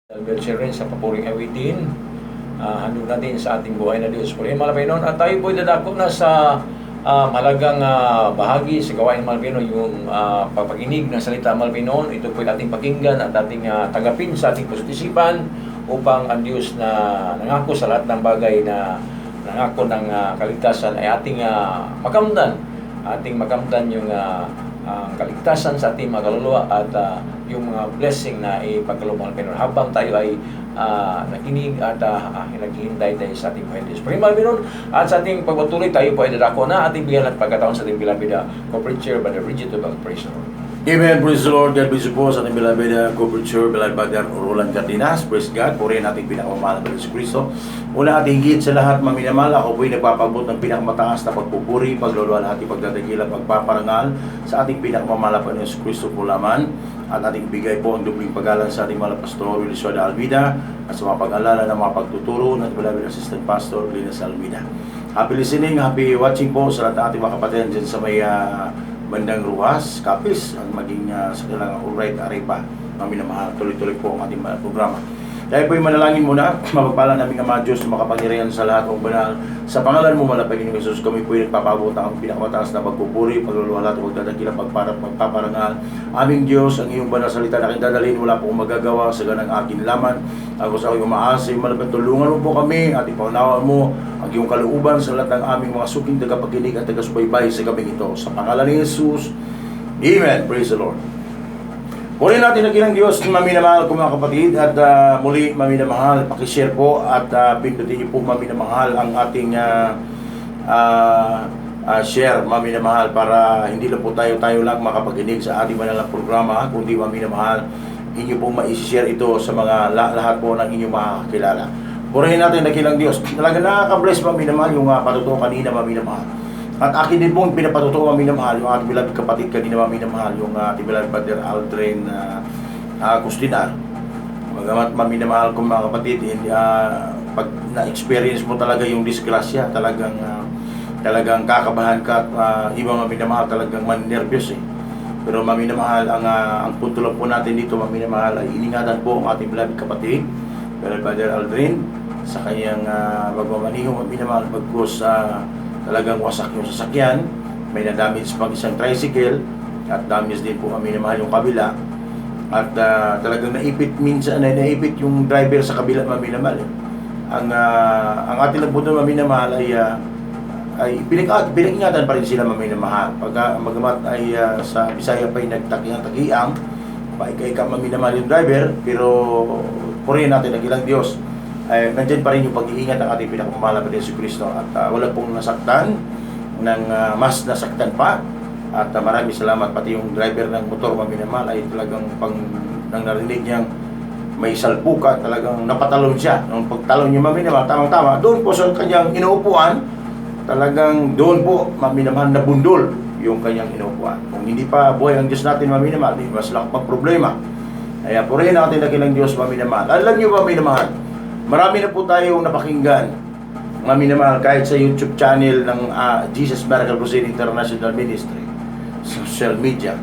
Albert Children sa papuring awitin, handog natin sa ating buhay na Diyos. Puri Malapaynon, at tayo po'y dadako na sa malagang bahagi sa gawain Malapaynon, yung papaginig ng salita Malapaynon. Ito po'y ating pakinggan at ating tanggapin sa ating pusat-isipan upang ang Diyos na nangako sa lahat ng bagay na nangako ng kaligtasan ay ating makamtan. Ating makamtan yung kaligtasan sa ating mga kaluluwa at yung mga blessing na ipagkaloob ng Panginoon habang tayo ay nakinig at naghihintay tayo sa ating buhay Diyos. Panginoon Panginoon, at sa ating pagpatuloy tayo po ay dadako na ating bigyan at pagkataon sa ating beloved corporate chair by the Regent of Praise the Lord. Amen. Praise the Lord. God bless you po sa ating beloved corporate chair, beloved Brother Roland Cardenas. Praise God. Puri natin pinakamamahal na Yesus Cristo. Una at higit sa lahat, maminamahal, ako po'y nagpapabot ng pinakamataas na pagpupuri, pagluluwalhati, pagdadagila, pagpaparangal sa ating pinakamamahal na Yesus Cristo po laman. At ating bigay po ang dubling pagalan sa ating mga pastor, Eliseo de Alvida, at sa mga pag-alala ng mga pagtuturo ng beloved assistant pastor, Linas Alvida. Happy listening, happy watching po sa lahat ng ating mga kapatid dyan sa may bandang Ruas, Capiz, at maging sa kailangan Alright Arepa. Maminamahal, tuloy-tuloy po ang ating programa. Dahil po'y manalangin muna, mapagpala namin ang mga Diyos na makapangyarihan sa lahat ng banal. Sa pangalan mo, malapagin ng Jesus, kami po'y nagpapabot ang pinakamataas na pagpupuri, pagluluwala at pagdadakila, pagpaparangal. Aming Diyos, ang iyong banal salita na dadalhin, wala pong magagawa sa ganang akin laman. Ako sa iyong umaasa, malapit, tulungan mo po kami at ipaunawa mo ang iyong kalooban sa lahat ng aming mga suking tagapakinig at tagasubaybay sa gabing ito. Sa pangalan ni Jesus, Amen. Praise the Lord. Muli natin ang ilang Diyos, maminamahal ko mga kapatid, at muli maminamahal, pakishare po at pindutin niyo po maminamahal ang ating share, maminamahal, para hindi lang po tayo lang makapaginig sa ating manalang programa, kundi maminamahal, inyo po ma-share ito sa mga lahat po ng inyong makakilala. Purihin natin ang ilang Diyos. Talaga nakaka-bless maminamahal yung patutuo kanina, maminamahal. At akin din pong pinapatutuwa maminamahal yung ating beloved kapatid kanina, maminamahal yung ating beloved Brother Aldrin Agustinar. Magamat maminamahal kong mga kapatid, pag na-experience mo talaga yung disgrasya, talagang kakabahan ka at ibang maminamahal talagang man-nervous eh. Pero maminamahal, ang punto lang po natin dito, maminamahal, ay iningatan po ang ating beloved kapatid, Brother Aldrin, sa kanyang pagmamaniho, maminamahal, pagkos talagang wasak yung sasakyan, may na-damage pang isang tricycle, at damage din po kami naman yung kabila. At talagang naipit yung driver sa kabila, maminamahal. Ang ating lang po doon, maminamahal, ay pinag-ingatan pa rin sila, maminamahal. Pagka magamat ay sa Bisaya pa ay nagtakiang-takiang, paika-ika maminamahal yung driver, pero purihin natin ang ilang Diyos. Nandyan pa rin yung pag-iingat ng ating pinakamamahal na Yesus Cristo, at wala pong nasaktan ng mas nasaktan pa, at maraming salamat. Pati yung driver ng motor, maminamahal, ay talagang nang narinig niyang may salpuka, talagang napatalon siya. Nung pagtalon niya, maminamahal, tamang-tama doon po sa kanyang inuupuan, talagang doon po maminamahal na bundol yung kanyang inuupuan. Kung hindi pa buhay ang Diyos natin, maminamahal, mas laki pang problema. Kaya purihin natin ang ilang Diyos, maminamahal. Alam niyo, maminamahal, marami na po tayong napakinggan, maminamahal, kahit sa YouTube channel ng Jesus Miracle Crusade International Ministry, social media.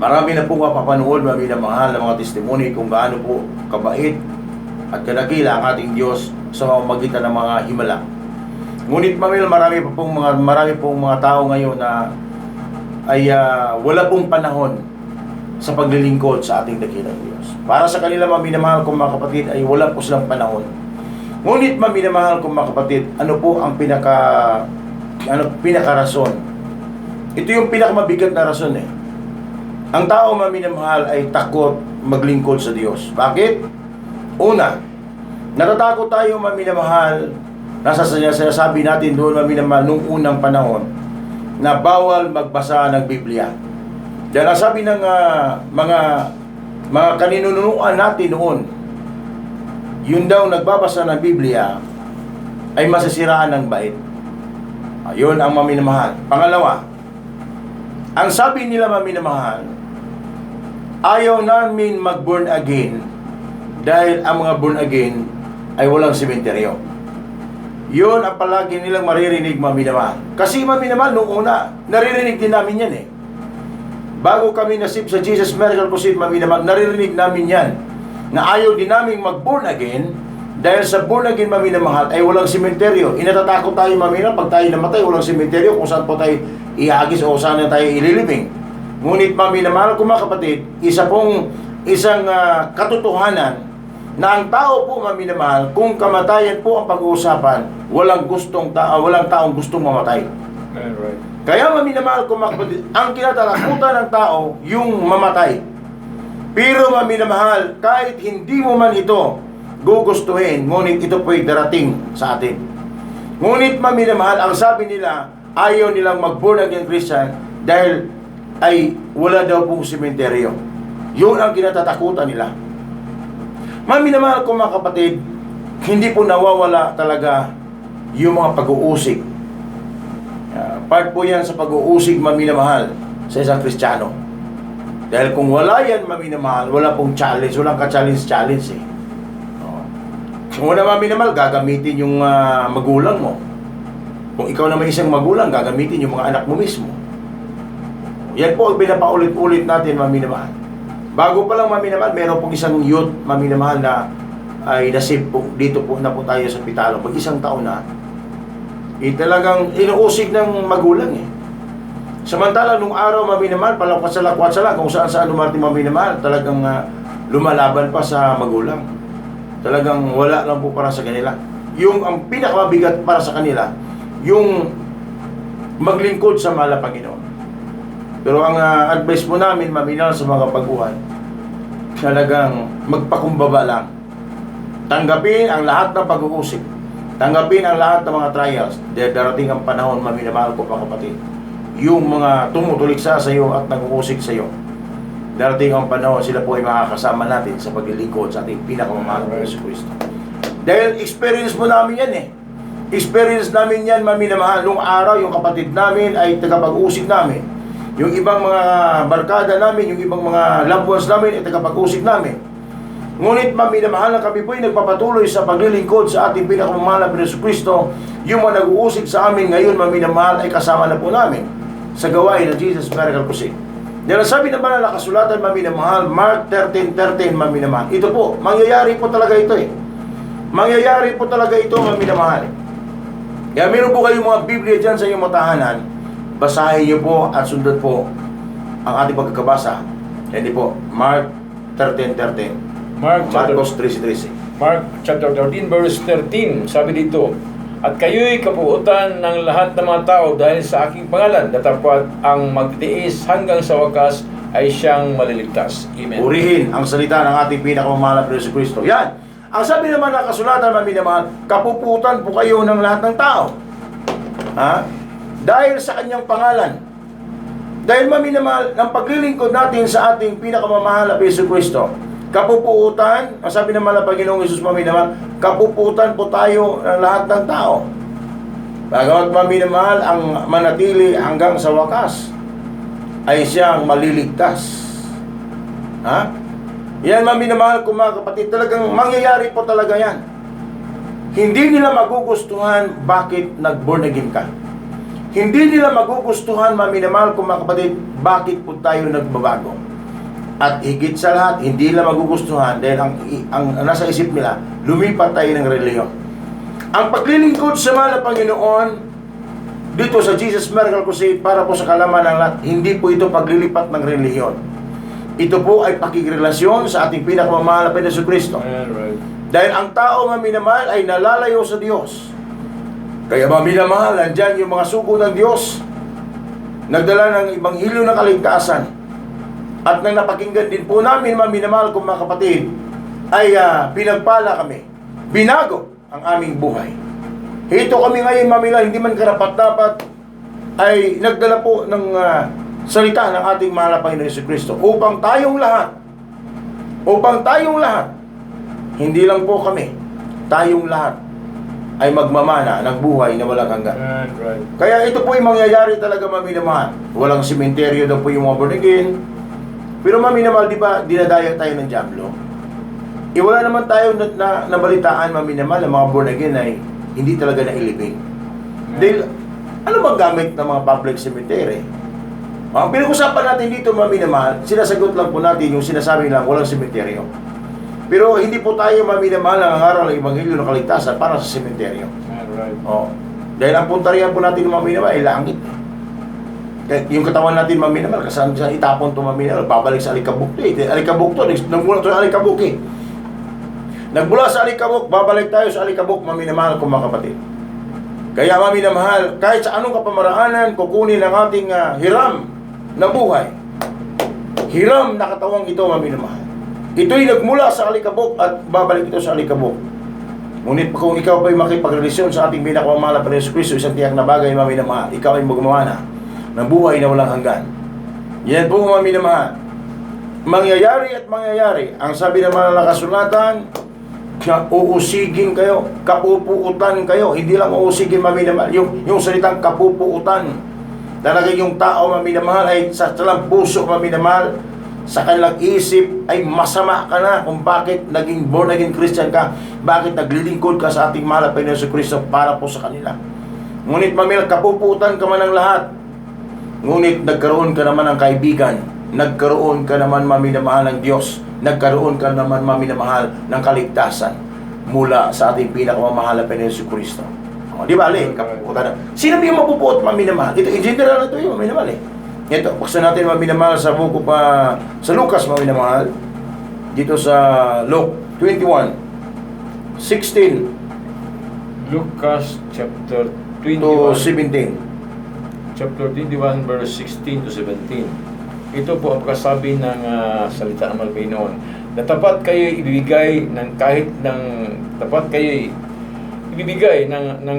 Marami na po mapapanood, maminamahal, ng mga testimony kung gaano po kabait at kadakila ang ating Diyos sa pamamagitan ng mga himala. Ngunit marami pong mga tao ngayon na ay wala pong panahon sa paglilingkod sa ating dakilang Diyos. Para sa kanila, maminamahal kong mga kapatid, ay wala po silang panahon. Ngunit maminamahal kong mga kapatid, ano po ang pinakarason? Ito yung pinakamabigat na rason eh. Ang tao, maminamahal, ay takot maglingkod sa Diyos. Bakit? Una, natatakot tayo, maminamahal, nasa sinasabi natin doon, maminamahal, nung unang panahon, na bawal magbasa ng Biblia. Dahil nasabi ng mga kaninunuan natin noon, yun daw nagbabasa ng Biblia ay masasiraan ng bait. Yun ang maminamahal. Pangalawa, ang sabi nila, maminamahal, ayaw namin mag-born again dahil ang mga born again ay walang sementeryo. Yun ang palagi nilang maririnig, maminamahal. Kasi maminamahal, noong una, naririnig din namin yan eh. Bago kami nasip sa Jesus Miracle Crusade, maminamahal, naririnig namin yan. na ayaw din namin mag-born again, dahil sa born again, mami na mahal, ay walang sementeryo. Inatatakot tayo, mami na, pag tayo namatay, walang sementeryo kung saan po tayo ihagis o saan na tayo ililibing. Ngunit, mami na mahal ko mga kapatid, isang katotohanan na ang tao po, mami na mahal, kung kamatayan po ang pag-uusapan, walang taong gustong mamatay. Right. Kaya, mami na mahal ko mga kapatid, ang kinatatakutan ng tao, yung mamatay. Pero, mami na mahal, kahit hindi mo man ito gugustuhin, ngunit ito po'y darating sa atin. Ngunit, mami na mahal, ang sabi nila, ayaw nilang mag-born again Christian dahil ay wala daw pong sementeryo. Yun ang kinatatakutan nila. Mami na mahal ko mga kapatid, hindi po nawawala talaga yung mga pag-uusig. Part po yan sa pag-uusig, mami na mahal, sa isang Kristiyano. Dahil kung wala yan, mami na mahal, wala pong challenge, walang ka-challenge eh. Kung una, mami na mahal, gagamitin yung magulang mo. Kung ikaw naman isang magulang, gagamitin yung mga anak mo mismo. Yan po ang pinapaulit-ulit natin, mami na mahal. Bago pa lang, mami na mahal, meron pong isang youth, mami na mahal, na ay nasip po, dito po na po tayo sa Pitalo. Pag isang taon na, talagang inuusig ng magulang eh. Samantala, nung araw, mami na mahal, palakwat-sala, kung saan-saan dumarating, mami na mahal, talagang lumalaban pa sa magulang. Talagang wala lang po para sa kanila. Yung ang pinakamabigat para sa kanila, yung maglingkod sa mahal na Panginoon. Pero ang advice po namin, maminal sa mga baguhan, talagang magpakumbaba lang. Tanggapin ang lahat ng pag-uusig. Tanggapin ang lahat ng mga trials. Darating ang panahon, maminamahal ko mga kapatid, yung mga tumutuliksa sa iyo at nag-uusig sa iyo, darating ang panahon, sila po ay makakasama natin sa paglilingkod sa ating pinakamamahal na Yesu Cristo. Dahil experience mo namin yan eh. Experience namin yan, mami na mahal. Nung araw, yung kapatid namin ay tagapag-usig namin. Yung ibang mga barkada namin, yung ibang mga loved ones namin ay tagapag-usig namin. Ngunit, mami na mahal, na kami po ay nagpapatuloy sa paglilingkod sa ating pinakamamahal na Yesu Cristo. Yung mga nag-uusig sa amin ngayon, mami na mahal, ay kasama na po namin sa gawain ng Jesus Miracle Crusade. Dahil sabi na banal na kasulatan, mami na mahal, Mark 13:13, mami na mahal. Ito po, mangyayari po talaga ito eh. Mangyayari po talaga ito, mami na mahal. Kaya meron po kayong mga Biblia dyan sa inyong matahanan, basahin niyo po at sundan po ang ating pagkakabasa. Hindi po, Mark 13:13. Marcos 13:13. Mark chapter 13 verse 13, sabi dito, at kayo'y kapuutan ng lahat ng mga tao dahil sa aking pangalan, datapwat ang magtiis hanggang sa wakas ay siyang maliligtas. Amen. Purihin ang salita ng ating pinakamamahal na Yesu Cristo. Yan. Ang sabi naman ng kasulatan, mami na mahal, kapuputan po kayo ng lahat ng tao. Ha? Dahil sa kanyang pangalan. Dahil, mami na mahal, ang paglilingkod natin sa ating pinakamamahal na Yesu Cristo, kapuputan, ang sabi naman ng Panginoong Hesus, mami na mahal, kapuputan po tayo ng lahat ng tao. Bagamat, mami na mahal, ang manatili hanggang sa wakas ay siyang maliligtas. Ha? Yan, mami na mahal ko mga kapatid, talagang mangyayari po talaga yan. Hindi nila magugustuhan bakit nag-born again ka. Hindi nila magugustuhan, mami na mahal ko mga kapatid, bakit po tayo nagbabago. At higit sa lahat, hindi nila magugustuhan dahil ang nasa isip nila, lumipat tayo ng reliyon. Ang paglilingkod sa mahal na Panginoon dito sa Jesus Miracle Crusade para po sa kalaman ng lahat, hindi po ito paglilipat ng reliyon. Ito po ay pakikrelasyon sa ating pinakamamahal na Yesu Cristo. Right. Dahil ang tao, mami na mahal, ay nalalayo sa Diyos. Kaya, mami na mahal, nandyan yung mga sugo ng Diyos, nagdala ng ibanghilyo ng kaligtasan. At nang napakinggan din po namin, mami na mahal kong mga kapatid, ay pinagpala kami. Binago ang aming buhay. Ito kami ngayon, mami na, hindi man karapat-dapat, ay nagdala po ng salita ng ating mahal na Panginoon Yesu Cristo upang tayong lahat, hindi lang po kami, tayong lahat ay magmamana ng buhay na walang hanggan. Right. Kaya ito po yung mangyayari talaga, mami na mahal. Walang sementeryo daw po yung mga born again. Pero, mami na mahal, di ba dinadaya tayo ng dyablo? Wala naman tayo nabalitaan, mami na mahal, ang mga born again ay hindi talaga nailibing. Dahil, ano bang gamit ng mga public cemetery? Ang pinag-usapan natin dito, mami na mahal, sinasagot lang po natin yung sinasabi lang, walang sementeryo. Pero hindi po tayo maminamahal ang aral ng Ebanghelyo ng Kaligtasan para sa sementeryo. Alright. Oh. Dahil ang puntarihan po natin ng maminamahal ay langit. Kaya yung katawan natin maminamahal, kasi saan itapon ito maminamahal, babalik sa alikabok ito eh. Alikabok ito, nagmula ito sa alikabok eh. Nagmula sa alikabok, babalik tayo sa alikabok, maminamahal kong mga kapatid. Kaya maminamahal, kahit sa anong kapamaraanan, kukunin ang ating hiram na buhay. Hiram na katawang ito, maminamahal. Ito'y nagmula sa alikabok at babalik ito sa alikabok. Ngunit kung ikaw ba'y makipagrelasyon sa ating pinakamamahal na Yesus Kristo, isang tiyak na bagay, maminamahal, ikaw ay gumawa na ng buhay na walang hanggan. Yan po, maminamahal. Mangyayari at mangyayari. Ang sabi naman ng kasulatan, uusigin kayo, kapupuutan kayo. Hindi lang uusigin, maminamahal. Yung salitang kapupuutan. Talaga yung tao, maminamahal, ay sa talang puso, maminamahal, sa kanilang isip ay masama ka na kung bakit naging born again Christian ka, bakit naglilingkod ka sa ating mahal na Panginoon Jesucristo Kristo para po sa kanila. Ngunit maminamahal, kapupuutan ka man ng lahat. Ngunit nagkaroon ka naman ng kaibigan, nagkaroon ka naman, maminamahal, ng Diyos, nagkaroon ka naman, maminamahal, ng kaligtasan mula sa ating pinakamamahal na Panginoon Jesucristo Kristo. Di ba, Ali? Kapuputan na. Sino ba yung mapupuot, maminamahal? Ito, in general, ito yung maminamahal eh. Ito, buksan natin, maminamahal, sa buko pa, sa Lucas, maminamahal, dito sa Luke 21:16 Lucas chapter to 21. 17. Chapter 21 verse 16 to 17. Ito po ang kasabi ng salita ng Panginoon, na dapat kayo ibibigay ng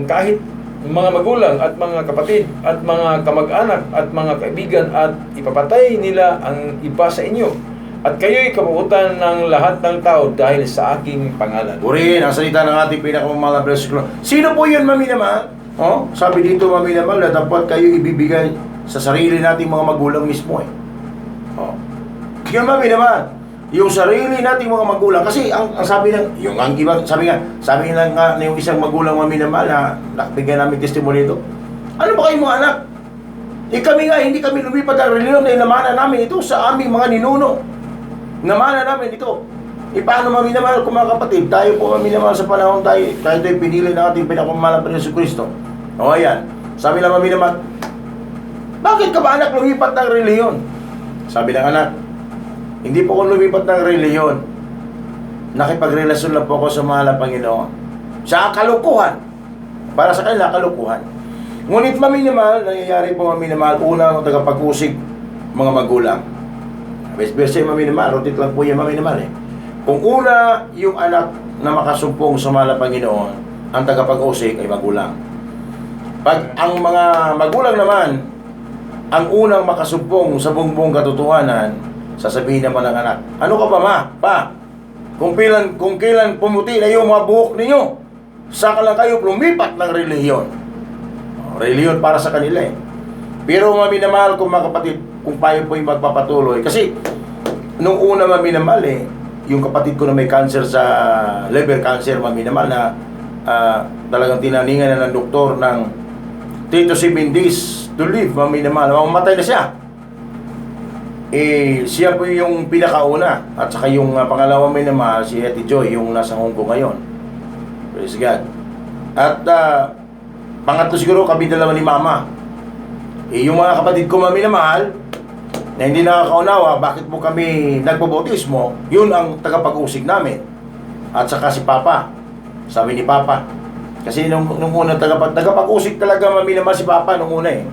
kahit mga magulang at mga kapatid at mga kamag-anak at mga kaibigan at ipapatay nila ang iba sa inyo. At kayo'y kapuutan ng lahat ng tao dahil sa aking pangalan. Purihin ang salita ng ating pinakamamahal na bersikulo. Sino po yun, maminamahal? Oh, sabi dito, maminamahal, na dapat kayo ibibigay sa sarili nating mga magulang mismo eh. Oh. Yun, maminamahal. Yung sarili nating mga magulang, kasi ang sabi ng yung ang iba, sabi lang nga yung isang magulang, maminamahal, na nakabigyan namin testimony ito. Ano ba kayong mga anak? Kami nga, hindi kami lumipat ng reliyon, na inamana namin ito sa aming mga ninuno. Namana namin ito. Paano, maminamahal ko, mga kapatid? Tayo po, maminamahal, sa panahon tayo ay pinili ng ating pinakamamahal na Yesus Kristo. O ayan, sabi lang, maminamahal, bakit ka ba, anak, lumipat ng reliyon? Sabi ng anak, hindi po ako lumipat ng reliyon. Nakipagrelasyon lang po ako sa mahal na Panginoon. Sa kalukuhan. Para sa kanila, kalukuhan. Ngunit, maminamahal, nangyayari po, maminamahal, unang tagapag-usig, mga magulang. Bes-bes maminamahal, rotit lang po yan, maminamahal eh. Kung una, yung anak na makasumpong sa mahal na Panginoon, ang tagapag-usig ay magulang. Pag ang mga magulang naman, ang unang makasumpong sa buong katotohanan, sasabihin naman ng anak, ano ka ba, ma? Pa? Kung kailan pumuti na yung mga buhok ninyo, saka lang kayo lumipat ng relihiyon. Relihiyon para sa kanila eh. Pero, maminamahal ko, mga kapatid, kung tayo po yung magpapatuloy. Kasi, nung una, maminamahal eh, yung kapatid ko na may cancer sa liver cancer, maminamahal, na talagang tinaningan na ng doktor ng 3 to 7 days to live, maminamahal. Mamatay na siya. Siya po yung pinakauna. At saka yung pangalawa, maminamahal, si Ate Joy, yung nasa Hong Kong ngayon. Praise God. At pangatlo siguro, kami dalawa ni Mama. Yung mga kapatid ko, maminamahal, na hindi nakakaunawa, bakit mo kami nagpabautismo, yun ang tagapag-usig namin. At saka si Papa. Sabi ni Papa. Kasi nung una, tagapag-usig talaga, maminamahal, si Papa nung una eh.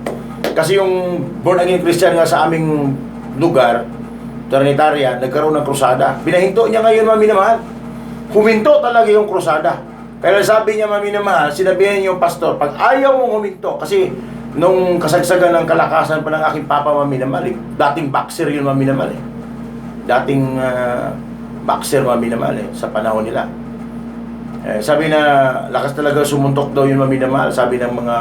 Kasi yung born again Christian nga sa aming lugar, Trinitarian, nagkaroon ng krusada. Pinahinto niya ngayon, maminamahal. Huminto talaga yung krusada. Kaya sabi niya, maminamahal, sinabihan niya yung pastor, pag ayaw mong huminto, kasi nung kasagsagan ng kalakasan pa ng aking papa, maminamahal, dating boxer yun, maminamahal eh. Dating boxer, maminamahal eh, sa panahon nila. Sabi na, lakas talaga sumuntok daw yun, maminamahal. Sabi ng mga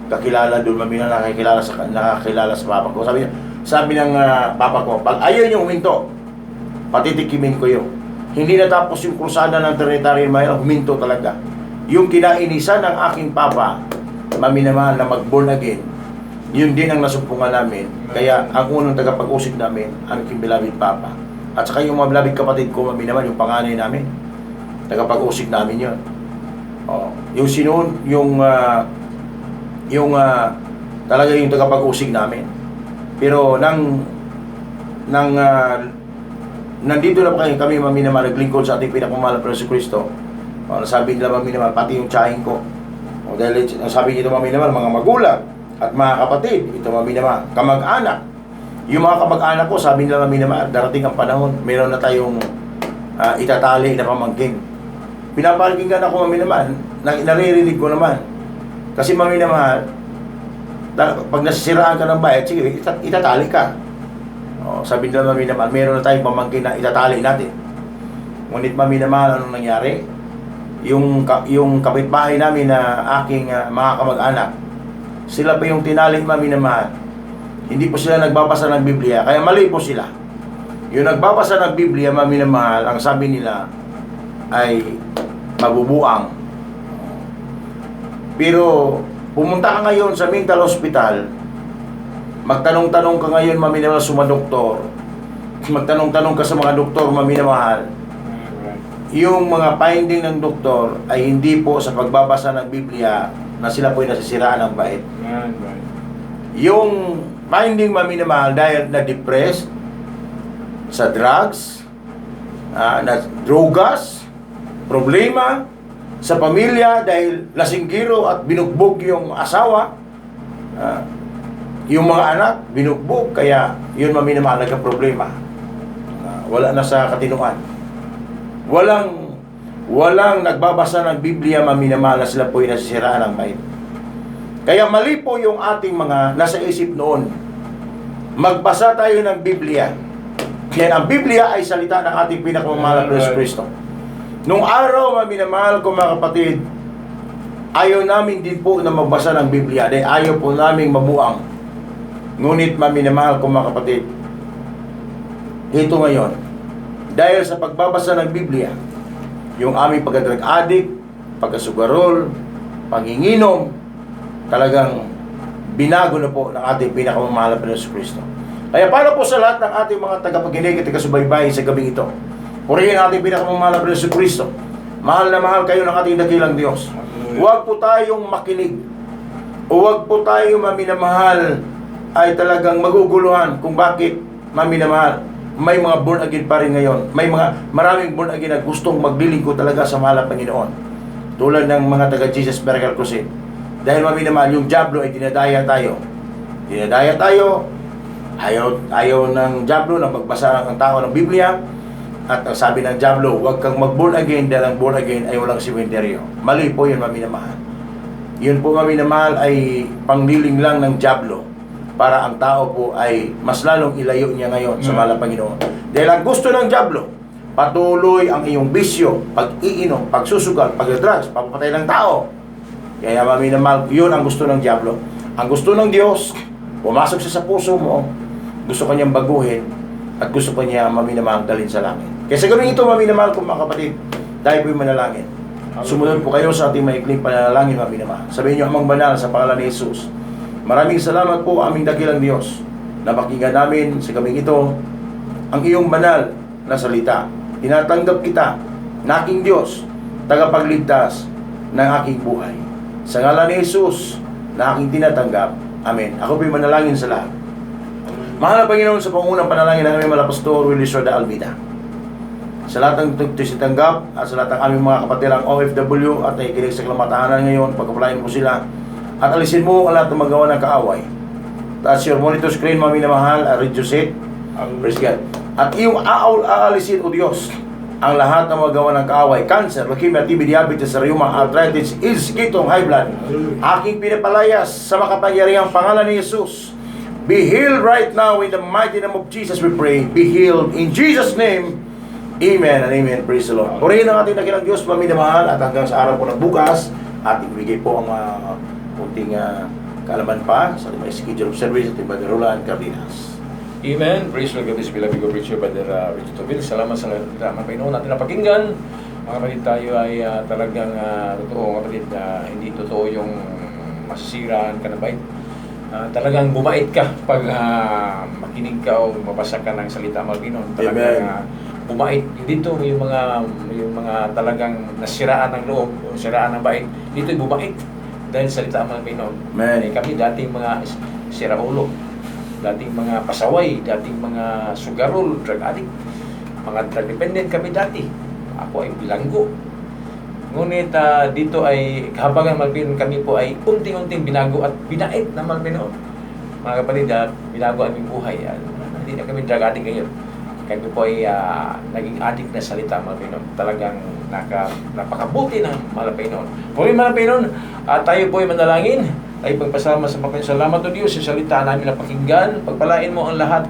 kakilala doon, maminamahal, nakakilala sa papa ko. Sabi ng papa ko, pag ayaw niyo huminto, patitikimin ko yun. Hindi natapos yung krusada ng Trinitarian Mahal, huminto talaga. Yung kinainisan ng aking papa, maminamahal, na mag-born again, yun din ang nasumpungan namin. Kaya ang unang tagapag-usig namin, ang aking beloved papa. At saka yung mga beloved kapatid ko, mami naman, yung panganay namin. Tagapag-usig namin yun. Yung sinun, talaga yung tagapag-usig namin. Pero nandito na pa kami, mami naman, naglingkod sa ating pinakamamahal na Panginoon Kristo. Sabi nila, mami naman, pati yung tsahin ko. Dahil sabi nito, mami naman, mga magulang at mga kapatid, ito, mami naman, kamag-anak. Yung mga kamag-anak ko, sabi nila, mami naman, darating ang panahon, meron na tayong itatali na pamangkin. Pinapakinggan ako, mami naman, naririnig ko naman. Kasi, mami naman, pag nasisiraan ka ng bayad, sige, itatali ka. Sabi nila, mami naman, meron na tayong pamangkin na itatali natin. Ngunit, mami naman, anong nangyari? Yung kapitbahay namin na aking mga kamag-anak, sila pa yung tinali, mami naman. Hindi po sila nagbabasa ng Biblia, kaya mali po sila. Yung nagbabasa ng Biblia, mami naman, ang sabi nila ay mabubuang. Pero pumunta ka ngayon sa mental hospital, magtanong-tanong ka ngayon, mami naman, sa mga doktor. Magtanong-tanong ka sa mga doktor, mami naman. Yung mga finding ng doktor ay hindi po sa pagbabasa ng Biblia na sila po ay nasisiraan ng bait. Yung finding, mami naman, dahil na-depressed sa drugs, na drogas, problema sa pamilya dahil lasinggiro at binugbog yung asawa, yung mga anak, binugbog, kaya yun, mami naman, nagka-problema. Wala na sa katinuan. Walang nagbabasa ng Biblia, mami naman, na sila po ay nasisiraan ng bait. Kaya mali po yung ating mga nasa isip noon. Magbasa tayo ng Biblia. Kaya ang Biblia ay salita ng ating pinakamamahal na Panginoon Kristo. Nung araw, mami naman, ko mga kapatid, ayaw namin din po na magbasa ng Biblia dahil ayaw po namin mabuang. Ngunit, mami naman, ko mga kapatid, ito ngayon, dahil sa pagbabasa ng Biblia, yung aming pagka-drug addict, pagkasugarol, panginginom, talagang binago na po ng ating pinakamamahal na Panginoon Kristo. Kaya para po sa lahat ng ating mga tagapakinig at taga-subaybay sa gabing ito, purihin ang ating pinakamamahal na Panginoon Kristo. Mahal na mahal kayo ng ating dakilang Diyos. Huwag po tayong makinig o huwag po tayong maminamahal ay talagang maguguluhan kung bakit maminamahal. May mga born again pa rin ngayon. Maraming born again na gustong maglilingkod talaga sa mahal na Panginoon. Tulad ng mga taga Jesus Miracle Crusade. Dahil mami naman, yung diablo ay dinadaya tayo. Dinadaya tayo. Ayaw ng diablo na magbasa ang tao ng Biblia. At ang sabi ng diablo, huwag kang mag-born again dahil ang born again ay walang sementeryo. Mali po yun, mami naman. Yun po, mami naman, ay pangliling lang ng diablo para ang tao po ay mas lalong ilayo niya ngayon sa mahal na Panginoon. Dahil ang gusto ng diablo, patuloy ang iyong bisyo, pag-iinom, pagsusugal, pag-drugs, papatay ng tao. Kaya mami naman, yun ang gusto ng diablo. Ang gusto ng Diyos, pumasok siya sa puso mo, gusto kanyang baguhin, at gusto pa niya, mami naman, dalhin sa langit. Kaya sa gawin ito, mami naman, kung mga kapatid, tayo po'y manalangin. Sumunod po kayo sa ating maikling panalangin, mami naman. Sabihin niyo, Amang Banal, sa pangalan ni Jesus, maraming salamat po, aming dakilang Diyos, na pakinggan namin sa gabing ito ang iyong banal na salita. Tinatanggap kita na aking Diyos, tagapagligtas ng aking buhay. Sa ngalan ni Jesus na aking tinatanggap. Amen. Ako po'y manalangin sa lahat. Mahal na Panginoon, sa pangunang panalangin ng aming Pastor Willie Sorda Almeida. Sa lahat ng tisitanggap at sa lahat ng aming mga kapatirang OFW at nakikinig sa kalamatahanan ngayon, pagkapalain mo sila at alisin mo ang lahat ng magawa ng kaaway. Taas your monitor screen, mami na mahal, reduce it. Praise God. At iyong aalisin, O Diyos, ang lahat ng magawa ng kaaway, cancer, leukemia, TB, diabetes, rheuma, arthritis, AIDS, ketong, high blood. Aking pinapalayas sa makapangyarihang pangalan ni Jesus. Be healed right now in the mighty name of Jesus we pray. Be healed in Jesus' name. Amen and amen. Praise the Lord. Purihin ang ating dakilang Diyos, mami na mahal, at hanggang sa araw po ng bukas, ating ibigay po ang kunting kaalaman pa sa may schedule of service at Brother Roland Cardenas. Amen. Praise the Lord. God is beloved. Go preach your Brother Richard Tovil. Salamat sa mga Panginoon natin napakinggan. Mga kapatid, tayo ay talagang totoo, mga kapatid, hindi totoo yung masisiraan ka na bait. talagang bumait ka pag makinig ka o mabasa ka ng salita Malvino. Talagang bumait. Dito yung mga talagang nasiraan ng loob o siraan ng bait. Dito bumait dahil salita Malvino. Amen. Kami dating mga siraulo, dating mga pasaway, dating mga sugarol, drug addict, mga drug dependent kami dati. Ako ay bilanggo. Ngunit dito ay kahabagan Malvino, kami po ay unting-unting binago at binait na Malvino. Mga kapatid, binago aming buhay. Hindi na kami drug addict ngayon. Kami po ay naging addict na salita Malvino. Talagang napakabuti ng Malapainon. Muli Malapainon, tayo po ay manalangin. Tayo pagpasama sa Panginoon. Salamat o Diyos sa salita namin na pakinggan. Pagpalain mo ang lahat.